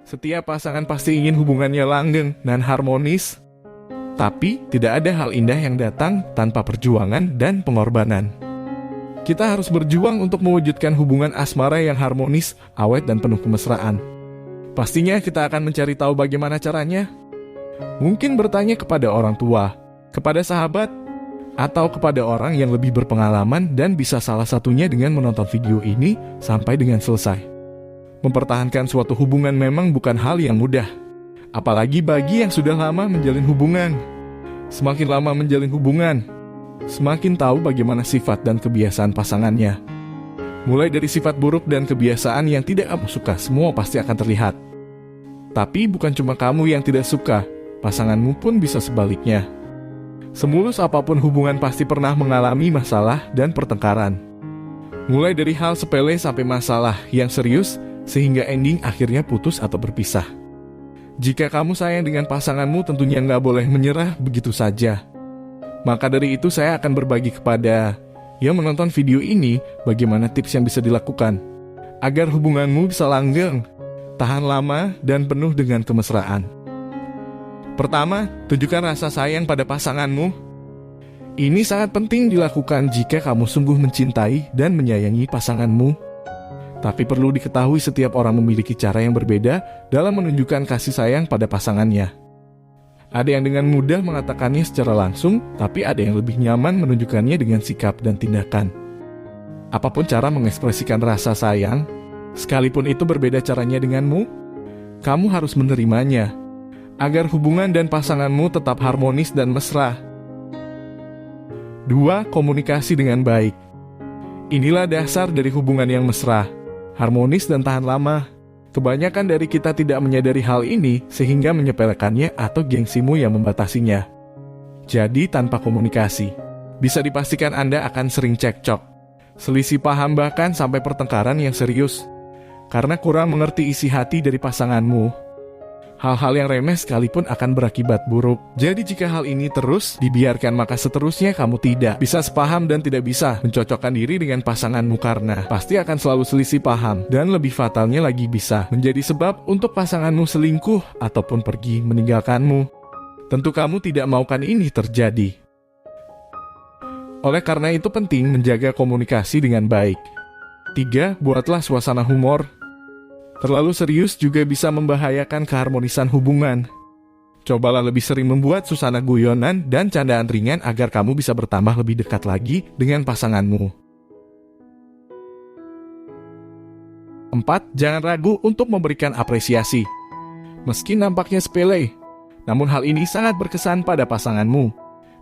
Setiap pasangan pasti ingin hubungannya langgeng dan harmonis, tapi tidak ada hal indah yang datang tanpa perjuangan dan pengorbanan. Kita harus berjuang untuk mewujudkan hubungan asmara yang harmonis, awet, dan penuh kemesraan. Pastinya kita akan mencari tahu bagaimana caranya. Mungkin bertanya kepada orang tua, kepada sahabat, atau kepada orang yang lebih berpengalaman, dan bisa salah satunya dengan menonton video ini sampai dengan selesai. Mempertahankan suatu hubungan memang bukan hal yang mudah, apalagi bagi yang sudah lama menjalin hubungan. Semakin lama menjalin hubungan, semakin tahu bagaimana sifat dan kebiasaan pasangannya. Mulai dari sifat buruk dan kebiasaan yang tidak kamu suka, semua pasti akan terlihat. Tapi bukan cuma kamu yang tidak suka, pasanganmu pun bisa sebaliknya. Semulus apapun hubungan pasti pernah mengalami masalah dan pertengkaran. Mulai dari hal sepele sampai masalah yang serius, sehingga ending akhirnya putus atau berpisah. Jika kamu sayang dengan pasanganmu, tentunya nggak boleh menyerah begitu saja. Maka dari itu saya akan berbagi kepada yang menonton video ini bagaimana tips yang bisa dilakukan agar hubunganmu bisa langgeng, tahan lama, dan penuh dengan kemesraan. Pertama, tunjukkan rasa sayang pada pasanganmu. Ini sangat penting dilakukan jika kamu sungguh mencintai dan menyayangi pasanganmu. Tapi perlu diketahui setiap orang memiliki cara yang berbeda dalam menunjukkan kasih sayang pada pasangannya. Ada yang dengan mudah mengatakannya secara langsung, tapi ada yang lebih nyaman menunjukkannya dengan sikap dan tindakan. Apapun cara mengekspresikan rasa sayang, sekalipun itu berbeda caranya denganmu, kamu harus menerimanya, agar hubungan dan pasanganmu tetap harmonis dan mesra. 2. Komunikasi dengan baik. Inilah dasar dari hubungan yang mesra, harmonis, dan tahan lama. Kebanyakan dari kita tidak menyadari hal ini sehingga menyepelekannya atau gengsimu yang membatasinya. Jadi tanpa komunikasi, bisa dipastikan Anda akan sering cekcok, selisih paham, bahkan sampai pertengkaran yang serius, karena kurang mengerti isi hati dari pasanganmu. Hal-hal yang remeh sekalipun akan berakibat buruk. Jadi jika hal ini terus dibiarkan, maka seterusnya kamu tidak bisa sepaham dan tidak bisa mencocokkan diri dengan pasanganmu, karena pasti akan selalu selisih paham, dan lebih fatalnya lagi bisa menjadi sebab untuk pasanganmu selingkuh ataupun pergi meninggalkanmu. Tentu kamu tidak maukan ini terjadi. Oleh karena itu penting menjaga komunikasi dengan baik. 3. Buatlah suasana humor. Terlalu serius juga bisa membahayakan keharmonisan hubungan. Cobalah lebih sering membuat suasana guyonan dan candaan ringan agar kamu bisa bertambah lebih dekat lagi dengan pasanganmu. 4. Jangan ragu untuk memberikan apresiasi. Meski nampaknya sepele, namun hal ini sangat berkesan pada pasanganmu.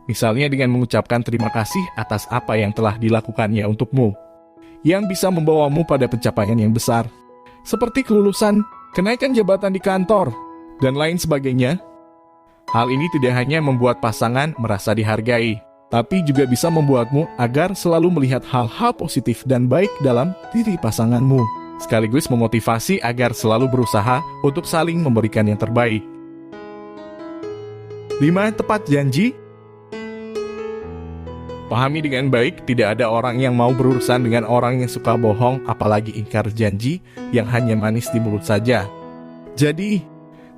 Misalnya dengan mengucapkan terima kasih atas apa yang telah dilakukannya untukmu, yang bisa membawamu pada pencapaian yang besar, seperti kelulusan, kenaikan jabatan di kantor, dan lain sebagainya. Hal ini tidak hanya membuat pasangan merasa dihargai, tapi juga bisa membuatmu agar selalu melihat hal-hal positif dan baik dalam diri pasanganmu, sekaligus memotivasi agar selalu berusaha untuk saling memberikan yang terbaik. 5. Tepat janji. Pahami dengan baik, tidak ada orang yang mau berurusan dengan orang yang suka bohong, apalagi ingkar janji yang hanya manis di mulut saja. Jadi,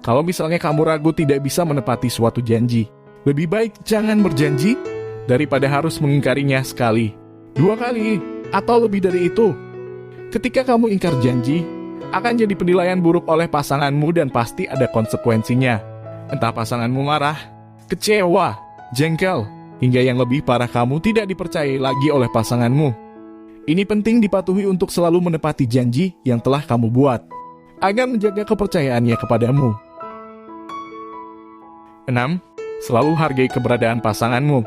kalau misalnya kamu ragu tidak bisa menepati suatu janji, lebih baik jangan berjanji daripada harus mengingkarinya sekali, 2 kali, atau lebih dari itu. Ketika kamu ingkar janji, akan jadi penilaian buruk oleh pasanganmu dan pasti ada konsekuensinya. Entah pasanganmu marah, kecewa, jengkel, hingga yang lebih parah, kamu tidak dipercayai lagi oleh pasanganmu. Ini penting dipatuhi untuk selalu menepati janji yang telah kamu buat, agar menjaga kepercayaannya kepadamu. 6. Selalu hargai keberadaan pasanganmu.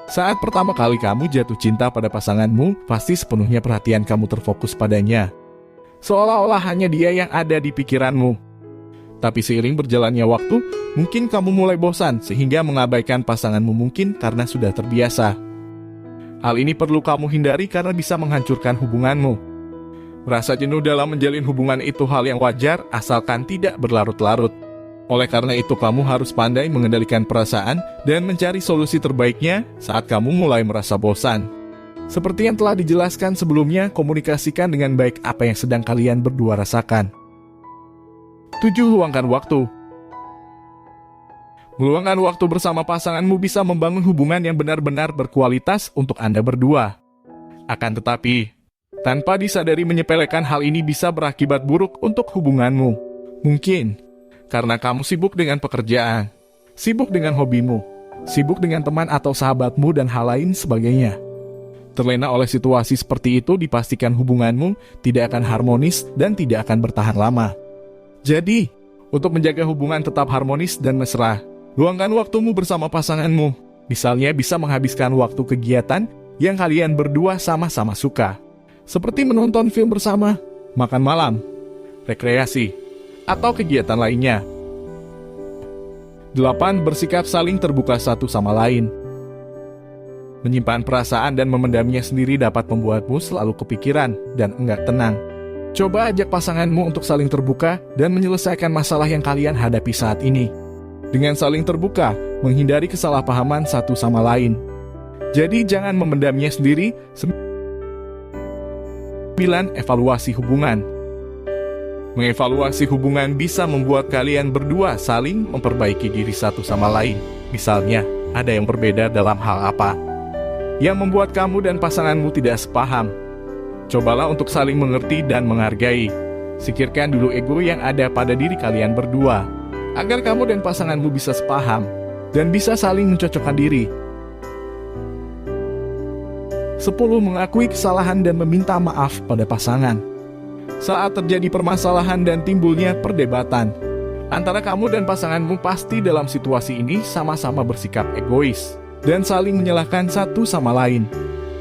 Saat pertama kali kamu jatuh cinta pada pasanganmu, pasti sepenuhnya perhatian kamu terfokus padanya, seolah-olah hanya dia yang ada di pikiranmu. Tapi seiring berjalannya waktu, mungkin kamu mulai bosan sehingga mengabaikan pasanganmu, mungkin karena sudah terbiasa. Hal ini perlu kamu hindari karena bisa menghancurkan hubunganmu. Merasa jenuh dalam menjalin hubungan itu hal yang wajar asalkan tidak berlarut-larut. Oleh karena itu kamu harus pandai mengendalikan perasaan dan mencari solusi terbaiknya saat kamu mulai merasa bosan. Seperti yang telah dijelaskan sebelumnya, komunikasikan dengan baik apa yang sedang kalian berdua rasakan. 7. Luangkan waktu. Meluangkan waktu bersama pasanganmu bisa membangun hubungan yang benar-benar berkualitas untuk Anda berdua. Akan tetapi, tanpa disadari menyepelekan hal ini bisa berakibat buruk untuk hubunganmu. Mungkin karena kamu sibuk dengan pekerjaan, sibuk dengan hobimu, sibuk dengan teman atau sahabatmu dan hal lain sebagainya. Terlena oleh situasi seperti itu dipastikan hubunganmu tidak akan harmonis dan tidak akan bertahan lama. Jadi, untuk menjaga hubungan tetap harmonis dan mesra, luangkan waktumu bersama pasanganmu. Misalnya bisa menghabiskan waktu kegiatan yang kalian berdua sama-sama suka. Seperti menonton film bersama, makan malam, rekreasi, atau kegiatan lainnya. 8. Bersikap saling terbuka satu sama lain. Menyimpan perasaan dan memendamnya sendiri dapat membuatmu selalu kepikiran dan enggak tenang. Coba ajak pasanganmu untuk saling terbuka dan menyelesaikan masalah yang kalian hadapi saat ini. Dengan saling terbuka, menghindari kesalahpahaman satu sama lain. Jadi jangan memendamnya sendiri. 9. Evaluasi hubungan. Mengevaluasi hubungan bisa membuat kalian berdua saling memperbaiki diri satu sama lain. Misalnya, ada yang berbeda dalam hal apa yang membuat kamu dan pasanganmu tidak sepaham. Cobalah untuk saling mengerti dan menghargai. Singkirkan dulu ego yang ada pada diri kalian berdua, agar kamu dan pasanganmu bisa sepaham dan bisa saling mencocokkan diri. 10. Mengakui kesalahan dan meminta maaf pada pasangan. Saat terjadi permasalahan dan timbulnya perdebatan antara kamu dan pasanganmu, pasti dalam situasi ini sama-sama bersikap egois dan saling menyalahkan satu sama lain.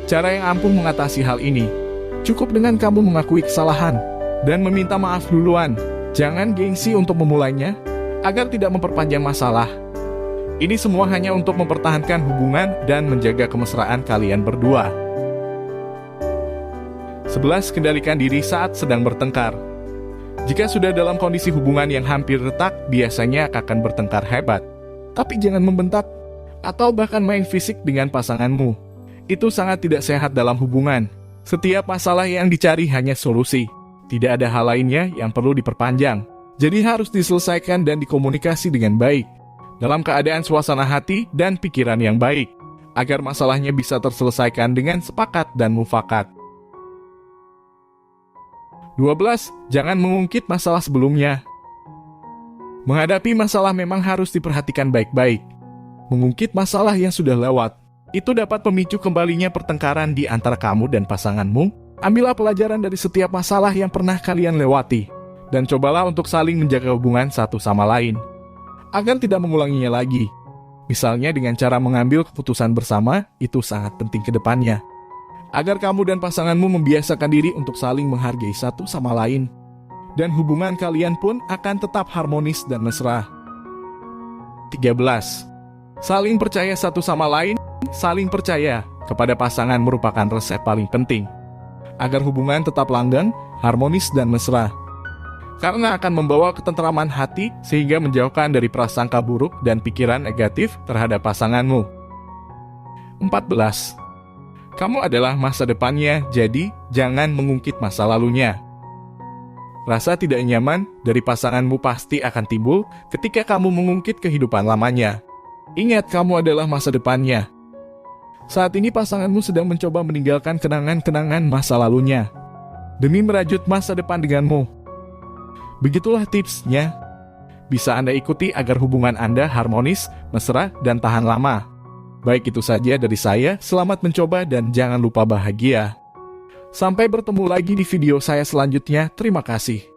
Cara yang ampuh mengatasi hal ini, cukup dengan kamu mengakui kesalahan dan meminta maaf duluan. Jangan gengsi untuk memulainya, agar tidak memperpanjang masalah. Ini semua hanya untuk mempertahankan hubungan dan menjaga kemesraan kalian berdua. 11. Kendalikan diri saat sedang bertengkar. Jika sudah dalam kondisi hubungan yang hampir retak, biasanya akan bertengkar hebat. Tapi jangan membentak atau bahkan main fisik dengan pasanganmu. Itu sangat tidak sehat dalam hubungan. Setiap masalah yang dicari hanya solusi. Tidak ada hal lainnya yang perlu diperpanjang. Jadi harus diselesaikan dan dikomunikasi dengan baik, dalam keadaan suasana hati dan pikiran yang baik, agar masalahnya bisa terselesaikan dengan sepakat dan mufakat. 12. Jangan mengungkit masalah sebelumnya. Menghadapi masalah memang harus diperhatikan baik-baik. Mengungkit masalah yang sudah lewat, itu dapat memicu kembalinya pertengkaran di antara kamu dan pasanganmu. Ambillah pelajaran dari setiap masalah yang pernah kalian lewati, dan cobalah untuk saling menjaga hubungan satu sama lain, agar tidak mengulanginya lagi. Misalnya dengan cara mengambil keputusan bersama, itu sangat penting ke depannya. Agar kamu dan pasanganmu membiasakan diri untuk saling menghargai satu sama lain, dan hubungan kalian pun akan tetap harmonis dan mesra. 13. Saling percaya satu sama lain. Saling percaya kepada pasangan merupakan resep paling penting, agar hubungan tetap langgeng, harmonis dan mesra. Karena akan membawa ketentraman hati sehingga menjauhkan dari prasangka buruk dan pikiran negatif terhadap pasanganmu. 14. Kamu adalah masa depannya, jadi jangan mengungkit masa lalunya. Rasa tidak nyaman dari pasanganmu pasti akan timbul ketika kamu mengungkit kehidupan lamanya. Ingat, kamu adalah masa depannya. Saat ini pasanganmu sedang mencoba meninggalkan kenangan-kenangan masa lalunya demi merajut masa depan denganmu. Begitulah tipsnya. Bisa Anda ikuti agar hubungan Anda harmonis, mesra, dan tahan lama. Baik, itu saja dari saya. Selamat mencoba dan jangan lupa bahagia. Sampai bertemu lagi di video saya selanjutnya. Terima kasih.